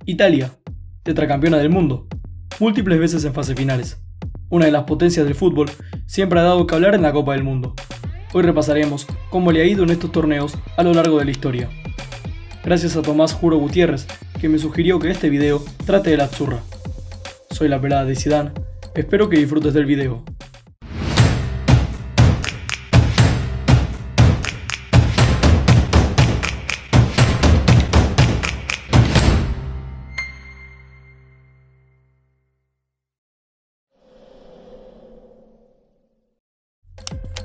Italia, tetracampeona del mundo, múltiples veces en fase finales. Una de las potencias del fútbol, siempre ha dado que hablar en la Copa del Mundo. Hoy repasaremos cómo le ha ido en estos torneos a lo largo de la historia. Gracias a Tomás Juro Gutiérrez, que me sugirió que este video trate de la Azzurra. Soy la pelada de Zidane, espero que disfrutes del video.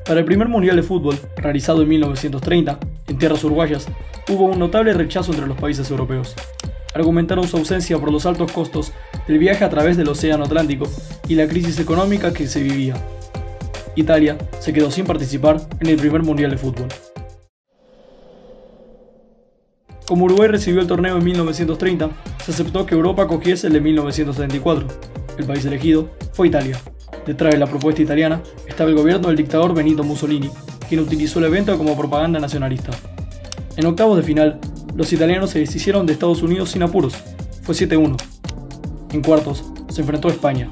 Para el primer Mundial de Fútbol, realizado en 1930, en tierras uruguayas, hubo un notable rechazo entre los países europeos. Argumentaron su ausencia por los altos costos del viaje a través del Océano Atlántico y la crisis económica que se vivía. Italia se quedó sin participar en el primer Mundial de Fútbol. Como Uruguay recibió el torneo en 1930, se aceptó que Europa cogiese el de 1934. El país elegido fue Italia. Detrás de la propuesta italiana estaba el gobierno del dictador Benito Mussolini, quien utilizó el evento como propaganda nacionalista. En octavos de final, los italianos se deshicieron de Estados Unidos sin apuros, fue 7-1. En cuartos, se enfrentó a España.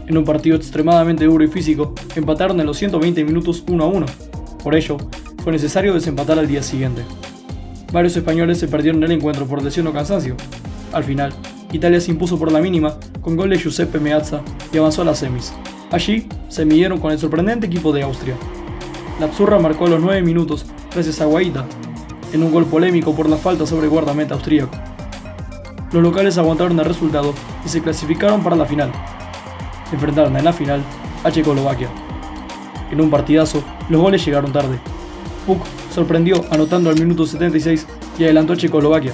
En un partido extremadamente duro y físico, empataron en los 120 minutos 1-1. Por ello, fue necesario desempatar al día siguiente. Varios españoles se perdieron el encuentro por lesión o cansancio. Al final, Italia se impuso por la mínima con gol de Giuseppe Meazza y avanzó a las semis. Allí se midieron con el sorprendente equipo de Austria. La Azzurra marcó a los 9 minutos gracias a Guaita, en un gol polémico por la falta sobre el guardameta austríaco. Los locales aguantaron el resultado y se clasificaron para la final. Se enfrentaron en la final a Checoslovaquia. En un partidazo, los goles llegaron tarde. Puk sorprendió anotando al minuto 76 y adelantó a Checoslovaquia.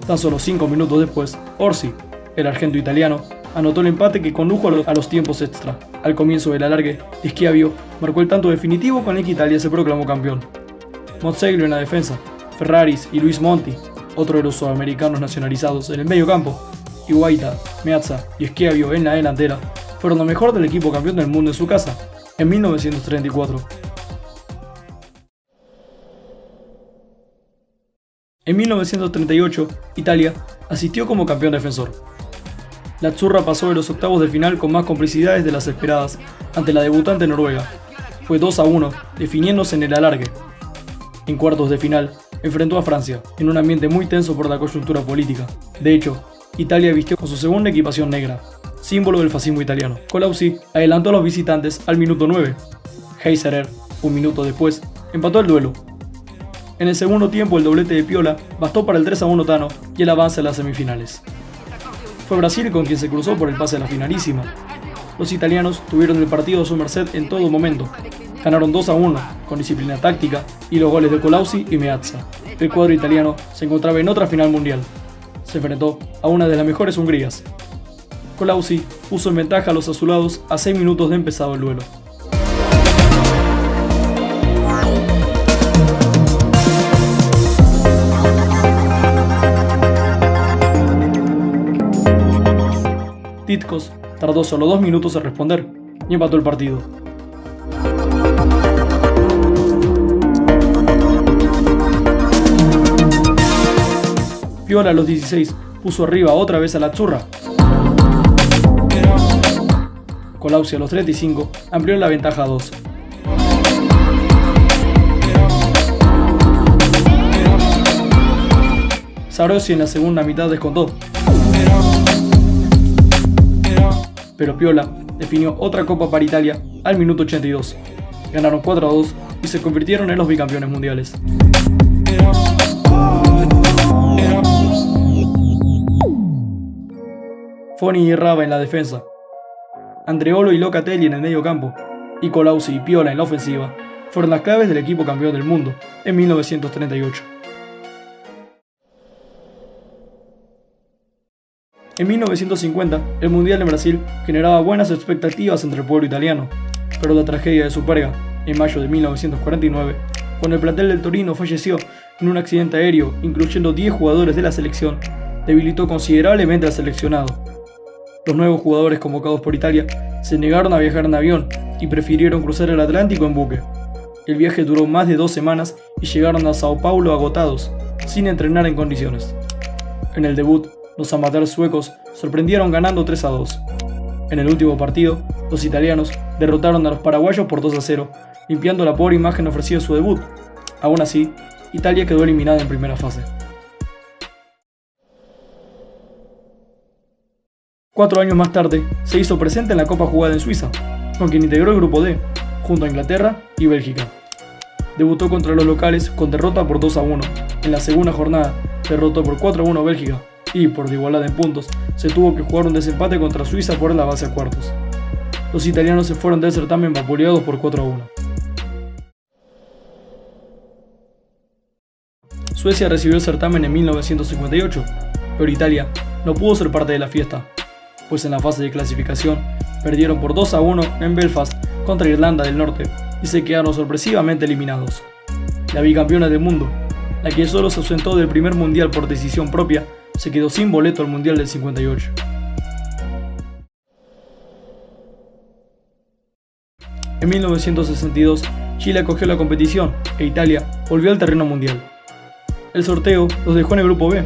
Tan solo 5 minutos después, Orsi, el argento italiano, anotó el empate que condujo a los tiempos extra. Al comienzo del alargue, Schiavio marcó el tanto definitivo con el que Italia se proclamó campeón. Mozzeglo en la defensa, Ferraris y Luis Monti, otro de los sudamericanos nacionalizados, en el medio campo, y Guaita, Meazza y Schiavio en la delantera, fueron lo mejor del equipo campeón del mundo en su casa, en 1934. En 1938, Italia asistió como campeón defensor. La Azzurra pasó de los octavos de final con más complicidades de las esperadas ante la debutante noruega. Fue 2-1, definiéndose en el alargue. En cuartos de final, enfrentó a Francia, en un ambiente muy tenso por la coyuntura política. De hecho, Italia vistió con su segunda equipación negra, símbolo del fascismo italiano. Colauzi adelantó a los visitantes al minuto 9. Heiserer, un minuto después, empató el duelo. En el segundo tiempo, el doblete de Piola bastó para el 3-1 Tano y el avance a las semifinales. Fue Brasil con quien se cruzó por el pase a la finalísima. Los italianos tuvieron el partido a su merced en todo momento. Ganaron 2-1, con disciplina táctica y los goles de Colauzi y Meazza. El cuadro italiano se encontraba en otra final mundial. Se enfrentó a una de las mejores Hungrías. Colauzi puso en ventaja a los azulados a 6 minutos de empezado el duelo. Titkos tardó solo 2 minutos en responder y empató el partido. Piola a los 16 puso arriba otra vez a la Azzurra. Colauzi a los 35 amplió la ventaja a 2. Sarossi en la segunda mitad descontó. Pero Piola definió otra copa para Italia al minuto 82. Ganaron 4-2 y se convirtieron en los bicampeones mundiales. Foni y Rava en la defensa, Andreolo y Locatelli en el medio campo, y Colauzi y Piola en la ofensiva fueron las claves del equipo campeón del mundo en 1938. En 1950, el Mundial en Brasil generaba buenas expectativas entre el pueblo italiano, pero la tragedia de Superga, en mayo de 1949, cuando el plantel del Torino falleció en un accidente aéreo, incluyendo 10 jugadores de la selección, debilitó considerablemente al seleccionado. Los nuevos jugadores convocados por Italia se negaron a viajar en avión y prefirieron cruzar el Atlántico en buque. El viaje duró más de 2 semanas y llegaron a Sao Paulo agotados, sin entrenar en condiciones. En el debut, Los amateurs suecos sorprendieron ganando 3-2. En el último partido, los italianos derrotaron a los paraguayos por 2-0, limpiando la pobre imagen ofrecida en su debut. Aún así, Italia quedó eliminada en primera fase. 4 años más tarde, se hizo presente en la Copa jugada en Suiza, con quien integró el grupo D, junto a Inglaterra y Bélgica. Debutó contra los locales con derrota por 2-1. En la segunda jornada, derrotó por 4-1 a Bélgica y, por igualdad en puntos, se tuvo que jugar un desempate contra Suiza por el avance a cuartos. Los italianos se fueron del certamen vapuleados por 4-1. Suecia recibió el certamen en 1958, pero Italia no pudo ser parte de la fiesta, pues en la fase de clasificación perdieron por 2-1 en Belfast contra Irlanda del Norte y se quedaron sorpresivamente eliminados. La bicampeona del mundo, la que solo se ausentó del primer mundial por decisión propia, se quedó sin boleto al mundial del 58. En 1962, Chile acogió la competición e Italia volvió al terreno mundial. El sorteo los dejó en el grupo B,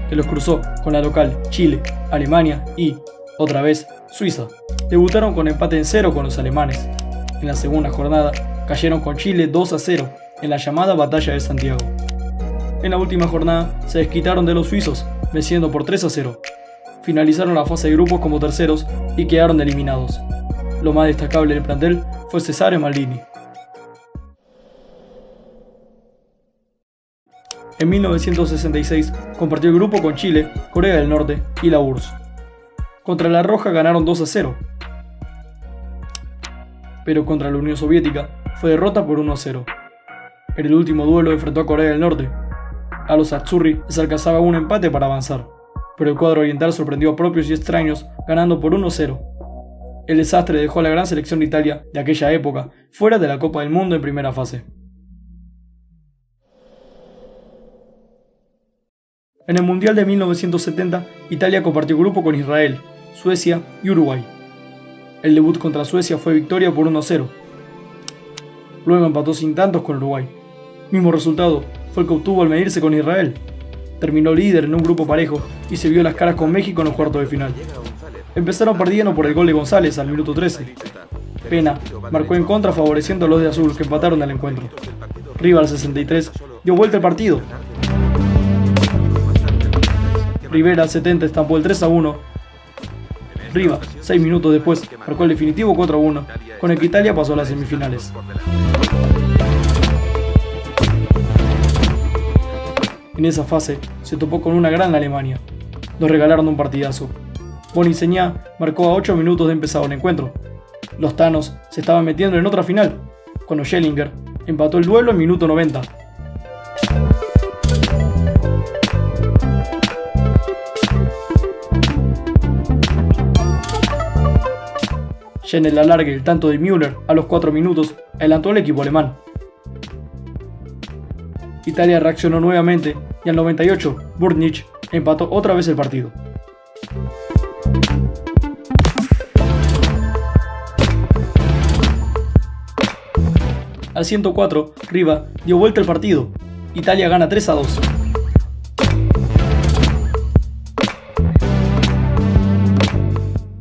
que los cruzó con la local Chile, Alemania y, otra vez, Suiza. Debutaron con empate en 0 con los alemanes. En la segunda jornada, cayeron con Chile 2-0 en la llamada Batalla de Santiago. En la última jornada, se desquitaron de los suizos, venciendo por 3-0. Finalizaron la fase de grupos como terceros y quedaron eliminados. Lo más destacable del plantel fue Cesare Maldini. En 1966 compartió el grupo con Chile, Corea del Norte y la URSS. Contra la Roja ganaron 2-0, pero contra la Unión Soviética fue derrota por 1-0. En el último duelo enfrentó a Corea del Norte. A los Azzurri les alcanzaba un empate para avanzar, pero el cuadro oriental sorprendió a propios y extraños ganando por 1-0. El desastre dejó a la gran selección de Italia de aquella época fuera de la Copa del Mundo en primera fase. En el Mundial de 1970, Italia compartió grupo con Israel, Suecia y Uruguay. El debut contra Suecia fue victoria por 1-0. Luego empató sin tantos con Uruguay. Mismo resultado fue el que obtuvo al medirse con Israel. Terminó líder en un grupo parejo y se vio las caras con México en los cuartos de final. Empezaron perdiendo por el gol de González al minuto 13. Pena marcó en contra favoreciendo a los de azul que empataron el encuentro. Riva al 63 dio vuelta el partido. Rivera al 70 estampó el 3-1. Riva, 6 minutos después, marcó el definitivo 4-1, con el que Italia pasó a las semifinales. En esa fase se topó con una gran Alemania. Nos regalaron un partidazo. Bonigniá marcó a 8 minutos de empezado el encuentro. Los tanos se estaban metiendo en otra final, cuando Schellinger empató el duelo en minuto 90. Ya en el alargue, el tanto de Müller a los 4 minutos adelantó al equipo alemán. Italia reaccionó nuevamente y al 98, Burtnich empató otra vez el partido. Al 104, Riva dio vuelta el partido. Italia gana 3-2.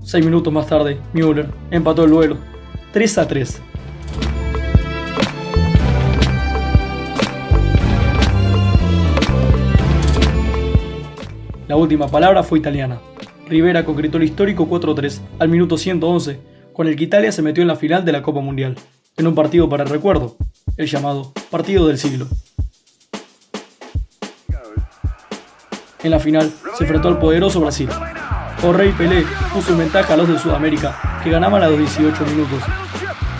Seis minutos más tarde, Müller empató el duelo 3-3. La última palabra fue italiana. Rivera concretó el histórico 4-3 al minuto 111, con el que Italia se metió en la final de la Copa Mundial, en un partido para el recuerdo, el llamado Partido del Siglo. En la final se enfrentó al poderoso Brasil. Jorge Pelé puso en ventaja a los de Sudamérica, que ganaban a los 18 minutos.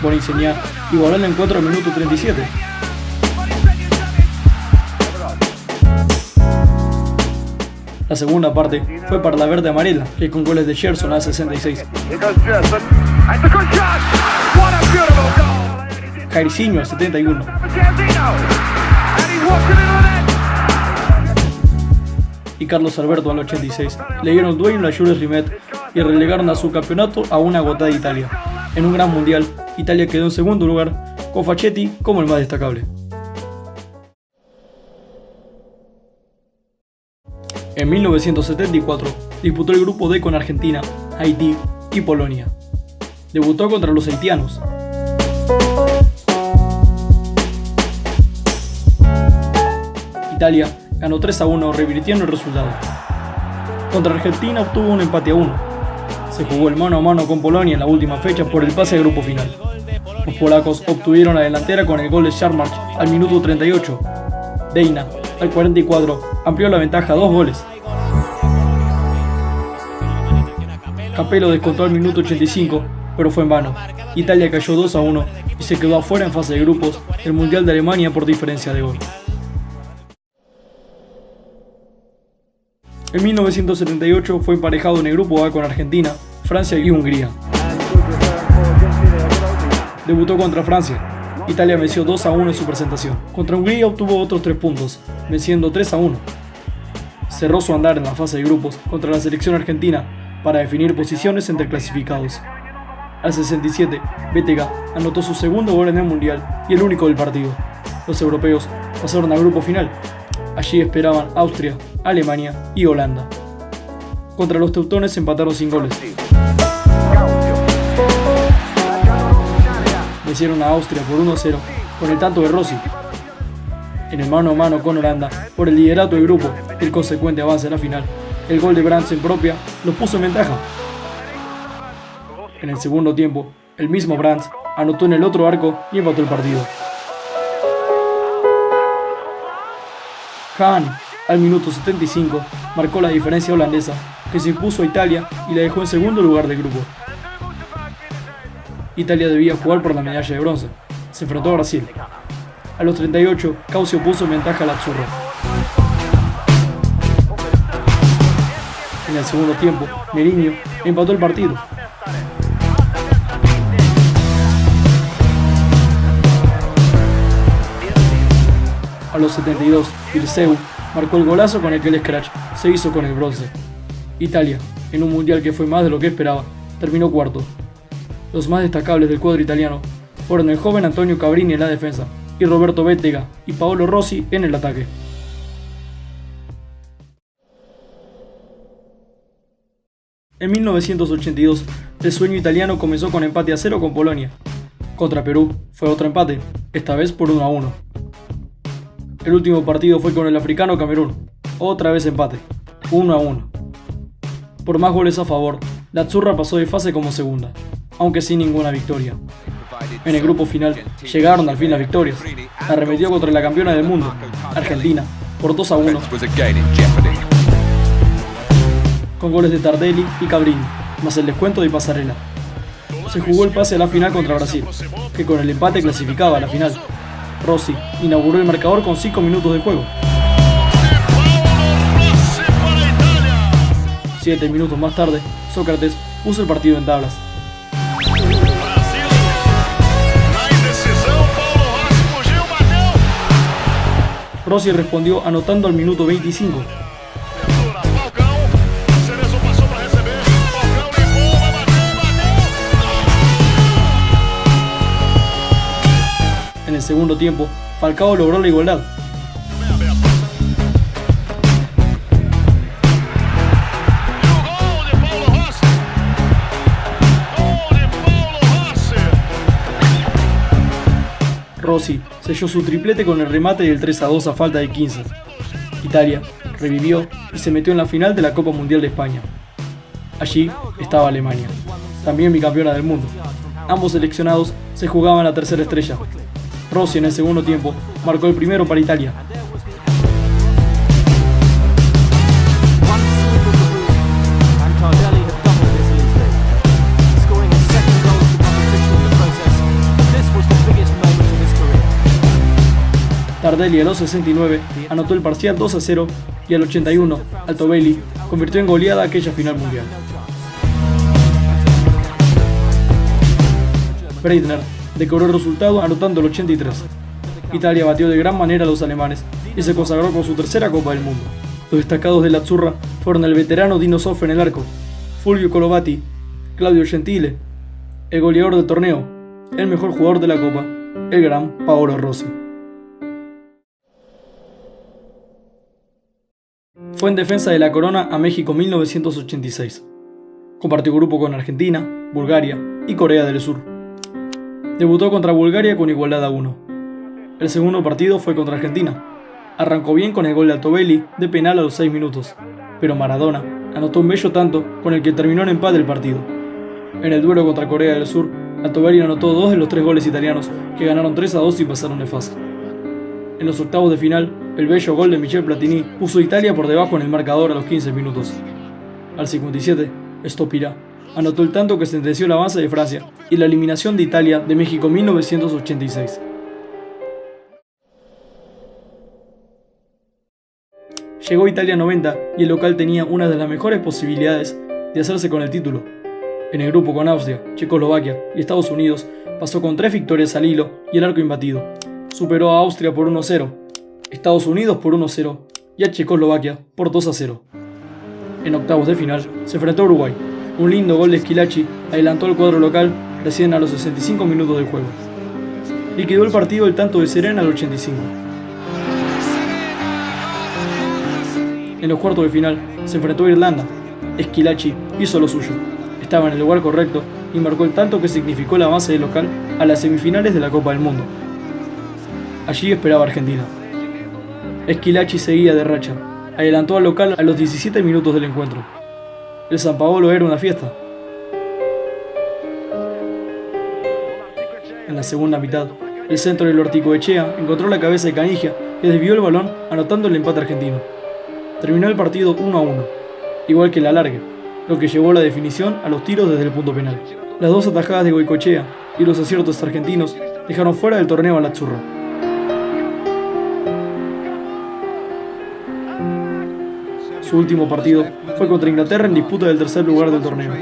Bonigniá igualó el encuentro al minuto 37. La segunda parte fue para la verde amarela, que con goles de Gerson al 66. Jairzinho al 71. Y Carlos Alberto al 86 le dieron dueño a Jules Rimet y relegaron a su campeonato a una agotada Italia. En un gran mundial, Italia quedó en segundo lugar, con Facchetti como el más destacable. En 1974 disputó el grupo D con Argentina, Haití y Polonia. Debutó contra los haitianos. Italia ganó 3-1 revirtiendo el resultado. Contra Argentina obtuvo un empate a 1. Se jugó el mano a mano con Polonia en la última fecha por el pase al grupo final. Los polacos obtuvieron la delantera con el gol de Sharmarch al minuto 38. Deina, al 44, amplió la ventaja a 2 goles. Capello descontó al minuto 85, pero fue en vano. Italia cayó 2-1 y se quedó afuera en fase de grupos del Mundial de Alemania por diferencia de gol. En 1978 fue emparejado en el grupo A con Argentina, Francia y Hungría. Debutó contra Francia. Italia venció 2-1 en su presentación. Contra Hungría obtuvo otros 3 puntos, venciendo 3-1. Cerró su andar en la fase de grupos contra la selección argentina para definir posiciones entre clasificados. Al 67, Bétega anotó su segundo gol en el Mundial y el único del partido. Los europeos pasaron al grupo final. Allí esperaban Austria, Alemania y Holanda. Contra los teutones empataron sin goles. Vencieron a Austria por 1-0 con el tanto de Rossi. En el mano a mano con Holanda, por el liderato del grupo y el consecuente avance a la final, el gol de Brandt en propia los puso en ventaja. En el segundo tiempo, el mismo Brandt anotó en el otro arco y empató el partido. Hahn, al minuto 75, marcó la diferencia holandesa, que se impuso a Italia y la dejó en segundo lugar del grupo. Italia debía jugar por la medalla de bronce. Se enfrentó a Brasil. A los 38, Caucio puso en ventaja a la Azzurra. En el segundo tiempo, Meriño empató el partido. A los 72, Dirceu marcó el golazo con el que el Scratch se hizo con el bronce. Italia, en un mundial que fue más de lo que esperaba, terminó cuarto. Los más destacables del cuadro italiano fueron el joven Antonio Cabrini en la defensa y Roberto Bétega y Paolo Rossi en el ataque. En 1982, el sueño italiano comenzó con empate a 0 con Polonia. Contra Perú fue otro empate, esta vez por 1-1. El último partido fue con el africano Camerún, otra vez empate, 1-1. Por más goles a favor, la Azzurra pasó de fase como segunda, aunque sin ninguna victoria. En el grupo final llegaron al fin las victorias. Arremetió contra la campeona del mundo, Argentina, por 2-1, con goles de Tardelli y Cabrini, más el descuento de Pasarela. Se jugó el pase a la final contra Brasil, que con el empate clasificaba a la final. Rossi inauguró el marcador con 5 minutos de juego. 7 minutos más tarde, Sócrates puso el partido en tablas. Rossi respondió anotando al minuto 25. En el segundo tiempo, Falcao logró la igualdad. Rossi selló su triplete con el remate del 3-2 a falta de 15. Italia revivió y se metió en la final de la Copa Mundial de España. Allí estaba Alemania, también bicampeona del mundo. Ambos seleccionados se jugaban la tercera estrella. Rossi en el segundo tiempo marcó el primero para Italia. Tardelli a los 69 anotó el parcial 2-0 y al 81 Altobelli convirtió en goleada aquella final mundial. Breitner decoró el resultado anotando el 83. Italia batió de gran manera a los alemanes y se consagró con su tercera Copa del Mundo. Los destacados de la Azzurra fueron el veterano Dino Zoff en el arco, Fulvio Colovati, Claudio Gentile, el goleador del torneo, el mejor jugador de la Copa, el gran Paolo Rossi. Fue en defensa de la corona a México 1986. Compartió grupo con Argentina, Bulgaria y Corea del Sur. Debutó contra Bulgaria con igualdad a 1. El segundo partido fue contra Argentina. Arrancó bien con el gol de Altobelli de penal a los 6 minutos, pero Maradona anotó un bello tanto con el que terminó en empate el partido. En el duelo contra Corea del Sur, Altobelli anotó 2 de los 3 goles italianos que ganaron 3-2 y pasaron de fase. En los octavos de final, el bello gol de Michel Platini puso a Italia por debajo en el marcador a los 15 minutos. Al 57, Stopira anotó el tanto que sentenció el avance de Francia y la eliminación de Italia de México 1986. Llegó Italia 90 y el local tenía una de las mejores posibilidades de hacerse con el título. En el grupo con Austria, Checoslovaquia y Estados Unidos pasó con 3 victorias al hilo y el arco imbatido. Superó a Austria por 1-0, Estados Unidos por 1-0 y a Checoslovaquia por 2-0. En octavos de final se enfrentó a Uruguay. Un lindo gol de Schillaci adelantó al cuadro local recién a los 65 minutos del juego. Liquidó el partido el tanto de Serena al 85. En los cuartos de final se enfrentó a Irlanda. Schillaci hizo lo suyo. Estaba en el lugar correcto y marcó el tanto que significó el avance del local a las semifinales de la Copa del Mundo. Allí esperaba Argentina. Schillaci seguía de racha. Adelantó al local a los 17 minutos del encuentro. El San Paolo era una fiesta. En la segunda mitad, el centro del Ortigoechea encontró la cabeza de Canigia, que desvió el balón anotando el empate argentino. Terminó el partido 1-1, igual que el alargue, lo que llevó a la definición a los tiros desde el punto penal. Las 2 atajadas de Goicoechea y los aciertos argentinos dejaron fuera del torneo a la Azzurra. Su último partido fue contra Inglaterra en disputa del tercer lugar del torneo.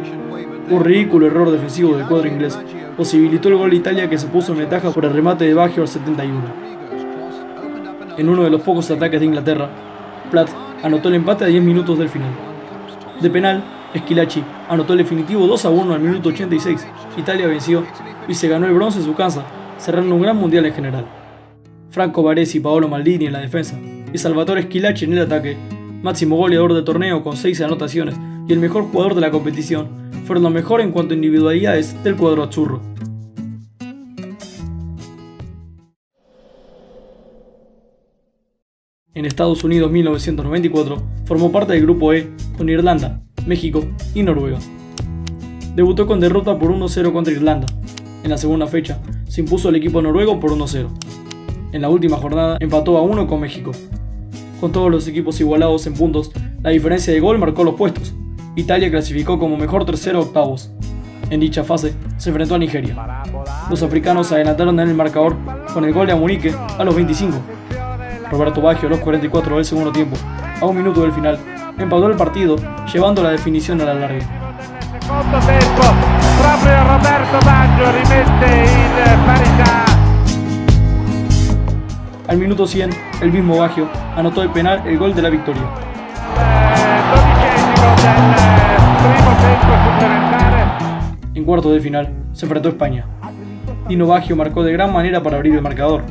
Un ridículo error defensivo del cuadro inglés posibilitó el gol de Italia, que se puso en ventaja por el remate de Baggio al 71. En uno de los pocos ataques de Inglaterra, Platt anotó el empate a 10 minutos del final. De penal, Schillaci anotó el definitivo 2-1 al minuto 86. Italia venció y se ganó el bronce en su casa, cerrando un gran mundial en general. Franco Baresi y Paolo Maldini en la defensa y Salvatore Schillaci en el ataque, máximo goleador del torneo con 6 anotaciones y el mejor jugador de la competición, fueron lo mejor en cuanto a individualidades del cuadro azzurro. En Estados Unidos 1994 formó parte del grupo E con Irlanda, México y Noruega. Debutó con derrota por 1-0 contra Irlanda. En la segunda fecha se impuso el equipo noruego por 1-0. En la última jornada empató a 1 con México. Con todos los equipos igualados en puntos, la diferencia de gol marcó los puestos. Italia clasificó como mejor tercero a octavos. En dicha fase se enfrentó a Nigeria. Los africanos se adelantaron en el marcador con el gol de Amunique a los 25. Roberto Baggio a los 44 del segundo tiempo, a 1 minuto del final, empató el partido, llevando la definición a la larga. Secondo tempo, proprio Roberto Baggio rimette in parità. Al minuto 100, el mismo Baggio anotó de penal el gol de la victoria. 12esimo del primo tempo supplementare. En cuartos de final, se enfrentó a España. Dino Baggio marcó de gran manera para abrir el marcador.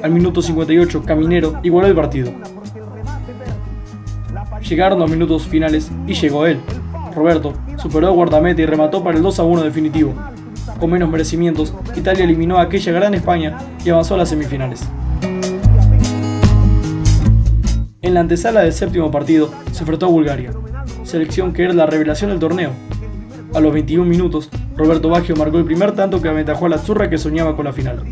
Al minuto 58, Caminero igualó el partido. Llegaron los minutos finales y llegó él. Roberto superó a guardameta y remató para el 2-1 definitivo. Con menos merecimientos, Italia eliminó a aquella gran España y avanzó a las semifinales. En la antesala del séptimo partido se enfrentó a Bulgaria, selección que era la revelación del torneo. A los 21 minutos, Roberto Baggio marcó el primer tanto que aventajó a la Azzurra, que soñaba con la final.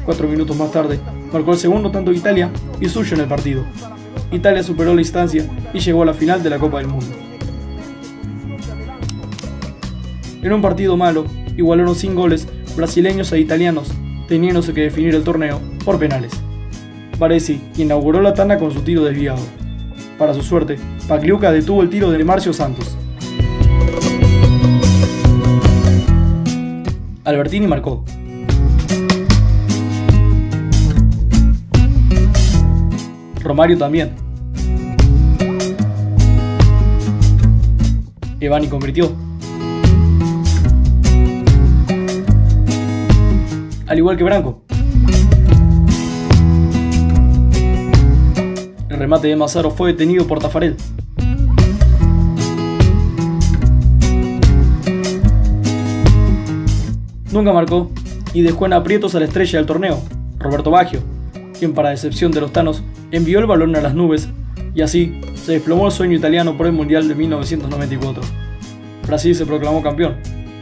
4 minutos más tarde, marcó el segundo tanto de Italia y suyo en el partido. Italia superó la instancia y llegó a la final de la Copa del Mundo. En un partido malo, igualaron sin goles brasileños e italianos, teniéndose que definir el torneo por penales. Baresi inauguró la tanda con su tiro desviado. Para su suerte, Pagliuca detuvo el tiro de Marcio Santos. Albertini marcó. Romario también. Evani convirtió. Al igual que Branco. remate de Mazzaro fue detenido por Taffarel. Nunca marcó y dejó en aprietos a la estrella del torneo, Roberto Baggio, quien para decepción de los tanos envió el balón a las nubes y así se desplomó el sueño italiano por el Mundial de 1994. Brasil se proclamó campeón,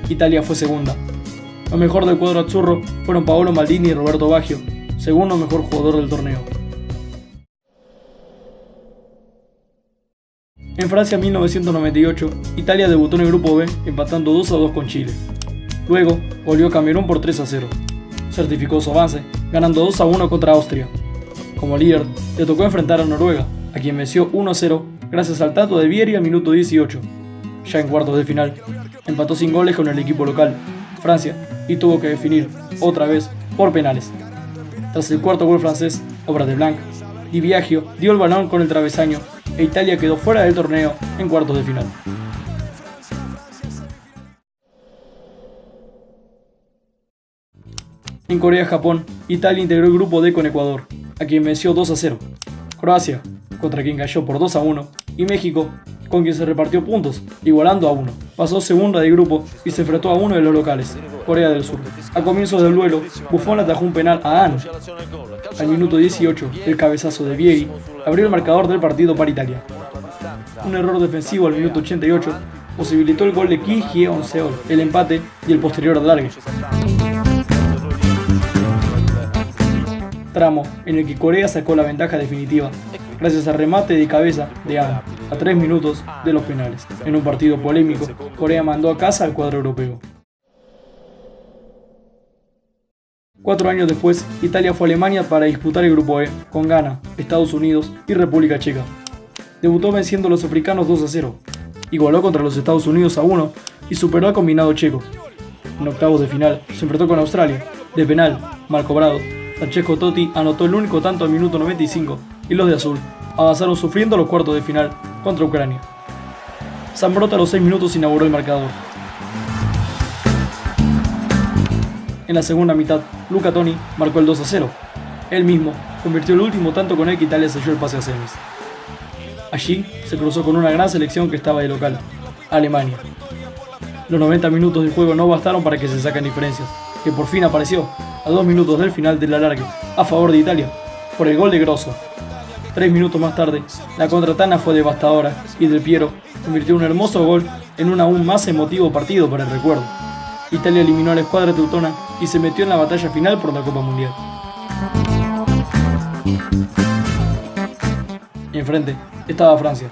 Italia fue segunda. Lo mejor del cuadro azzurro fueron Paolo Maldini y Roberto Baggio, segundo mejor jugador del torneo. En Francia 1998, Italia debutó en el grupo B empatando 2-2 con Chile. Luego volvió a Camerún por 3-0. Certificó su avance, ganando 2-1 contra Austria. Como líder, le tocó enfrentar a Noruega, a quien venció 1-0 gracias al tanto de Vieri al minuto 18. Ya en cuartos de final, empató sin goles con el equipo local, Francia, y tuvo que definir, otra vez, por penales. Tras el cuarto gol francés, obra de Blanc, Di Biagio dio el balón con el travesaño e Italia quedó fuera del torneo en cuartos de final. En Corea-Japón, Italia integró el grupo D con Ecuador, a quien venció 2-0. Croacia, contra quien cayó por 2-1, y México, con quien se repartió puntos, igualando a 1. Pasó segunda de grupo y se enfrentó a uno de los locales, Corea del Sur. A comienzos del duelo, Buffon atajó un penal a Ahn. Al minuto 18, el cabezazo de Vieri abrió el marcador del partido para Italia. Un error defensivo al minuto 88 posibilitó el gol de Ki Hye-seol, el empate y el posterior alargue. Tramo en el que Corea sacó la ventaja definitiva, gracias al remate de cabeza de Ahn, a 3 minutos de los penales. En un partido polémico, Corea mandó a casa al cuadro europeo. 4 años después, Italia fue a Alemania para disputar el grupo E, con Ghana, Estados Unidos y República Checa. Debutó venciendo a los africanos 2-0, igualó contra los Estados Unidos a 1 y superó al combinado checo. En octavos de final, se enfrentó con Australia, de penal, mal cobrado. Francesco Totti anotó el único tanto al minuto 95 y los de azul avanzaron sufriendo los cuartos de final contra Ucrania. Zambrotta a los 6 minutos inauguró el marcador. En la segunda mitad, Luca Toni marcó el 2-0. Él mismo convirtió el último tanto con el que Italia selló el pase a semis. Allí se cruzó con una gran selección que estaba de local, Alemania. Los 90 minutos de juego no bastaron para que se saquen diferencias, que por fin apareció a 2 minutos del final del alargue, a favor de Italia, por el gol de Grosso. 3 minutos más tarde, la contratana fue devastadora y Del Piero convirtió un hermoso gol en un aún más emotivo partido para el recuerdo. Italia eliminó a la escuadra teutona y se metió en la batalla final por la Copa Mundial. Enfrente estaba Francia,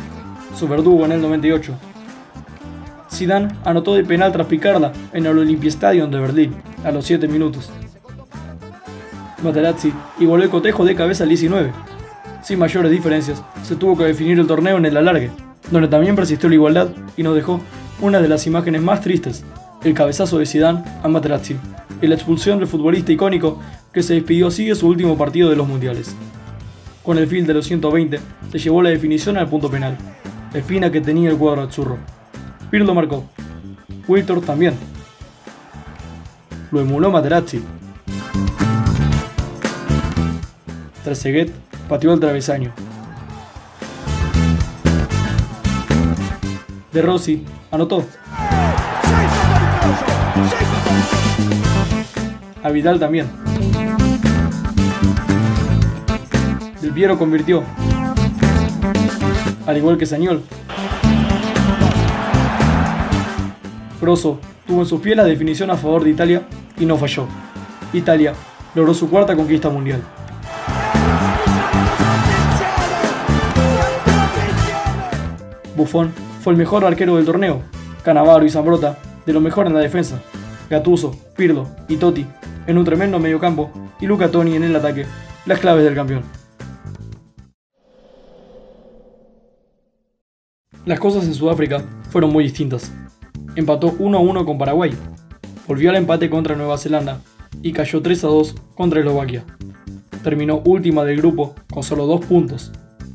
su verdugo en el 98. Zidane anotó de penal tras picarla en el Olympiastadion de Berlín a los 7 minutos. Materazzi igualó el cotejo de cabeza al 19. Sin mayores diferencias, se tuvo que definir el torneo en el alargue, donde también persistió la igualdad y nos dejó una de las imágenes más tristes: el cabezazo de Zidane a Materazzi y la expulsión del futbolista icónico que se despidió así de su último partido de los mundiales. Con el fin de los 120, se llevó la definición al punto penal, la espina que tenía el cuadro azzurro. Pirlo marcó, Wiltor también. Lo emuló Materazzi. Trezeguet pateó el travesaño. De Rossi anotó. A Vidal también. Del Piero convirtió, al igual que Sagnol. Grosso tuvo en sus pies la definición a favor de Italia y no falló. Italia logró su cuarta conquista mundial. Buffon fue el mejor arquero del torneo, Cannavaro y Zambrotta de lo mejor en la defensa, Gattuso, Pirlo y Totti en un tremendo mediocampo y Luca Toni en el ataque, las claves del campeón. Las cosas en Sudáfrica fueron muy distintas. Empató 1-1 con Paraguay, volvió al empate contra Nueva Zelanda y cayó 3-2 contra Eslovaquia. Terminó última del grupo con solo 2 puntos.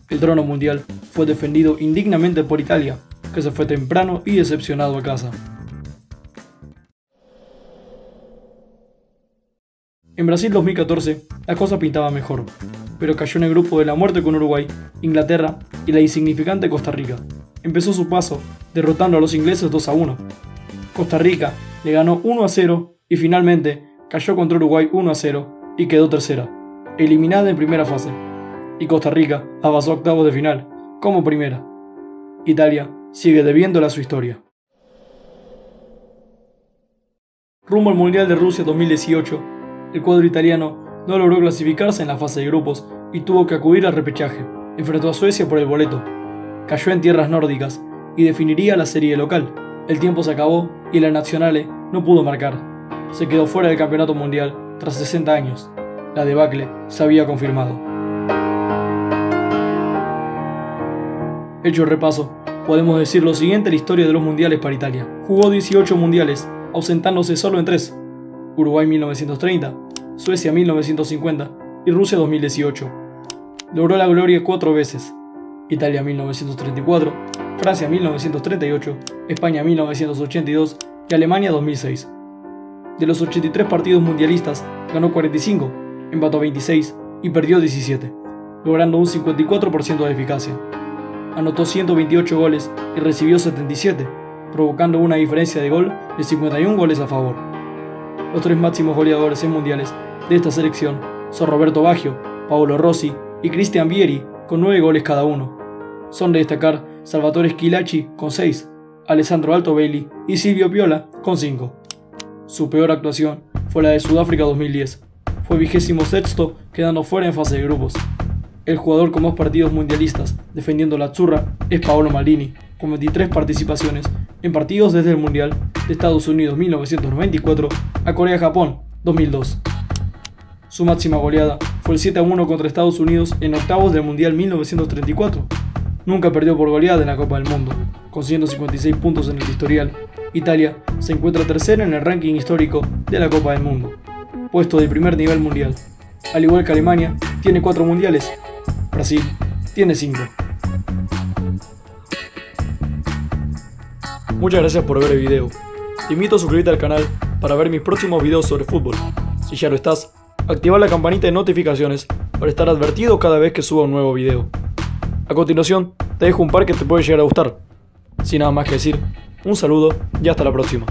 El trono mundial fue defendido indignamente por Italia, que se fue temprano y decepcionado a casa. En Brasil 2014, la cosa pintaba mejor. pero cayó en el grupo de la muerte con Uruguay, Inglaterra y la insignificante Costa Rica. Empezó su paso derrotando a los ingleses 2-1. Costa Rica le ganó 1-0 y finalmente cayó contra Uruguay 1-0 y quedó tercera, eliminada en primera fase. Y Costa Rica avanzó a octavos de final, como primera. Italia sigue debiéndole a su historia. Rumbo al Mundial de Rusia 2018, el cuadro italiano no logró clasificarse en la fase de grupos y tuvo que acudir al repechaje. Enfrentó a Suecia por el boleto. Cayó en tierras nórdicas y definiría la serie local. El tiempo se acabó y la Nazionale no pudo marcar. Se quedó fuera del campeonato mundial tras 60 años. La debacle se había confirmado. Hecho el repaso, podemos decir lo siguiente en la historia de los mundiales para Italia. Jugó 18 mundiales, ausentándose solo en 3. Uruguay 1930, Suecia 1950 y Rusia 2018. Logró la gloria 4 veces. Italia 1934, Francia 1938, España 1982 y Alemania 2006. De los 83 partidos mundialistas, ganó 45, empató 26 y perdió 17, logrando un 54% de eficacia. Anotó 128 goles y recibió 77, provocando una diferencia de gol de 51 goles a favor. Los 3 máximos goleadores en mundiales de esta selección son Roberto Baggio, Paolo Rossi y Cristian Vieri con 9 goles cada uno. Son de destacar Salvatore Schillaci con 6, Alessandro Altobelli y Silvio Piola con 5. Su peor actuación fue la de Sudáfrica 2010. Fue 26º, quedando fuera en fase de grupos. El jugador con más partidos mundialistas defendiendo la Azzurra es Paolo Maldini, con 23 participaciones en partidos desde el Mundial de Estados Unidos 1994 a Corea-Japón 2002. Su máxima goleada fue el 7-1 contra Estados Unidos en octavos del Mundial 1934. Nunca perdió por goleada en la Copa del Mundo. Con 156 puntos en el historial, Italia se encuentra tercera en el ranking histórico de la Copa del Mundo, puesto de primer nivel mundial. Al igual que Alemania, tiene 4 mundiales. Brasil tiene 5. Muchas gracias por ver el video. Te invito a suscribirte al canal para ver mis próximos videos sobre fútbol. Si ya lo estás, activa la campanita de notificaciones para estar advertido cada vez que suba un nuevo video. A continuación, te dejo un par que te puede llegar a gustar. Sin nada más que decir, un saludo y hasta la próxima.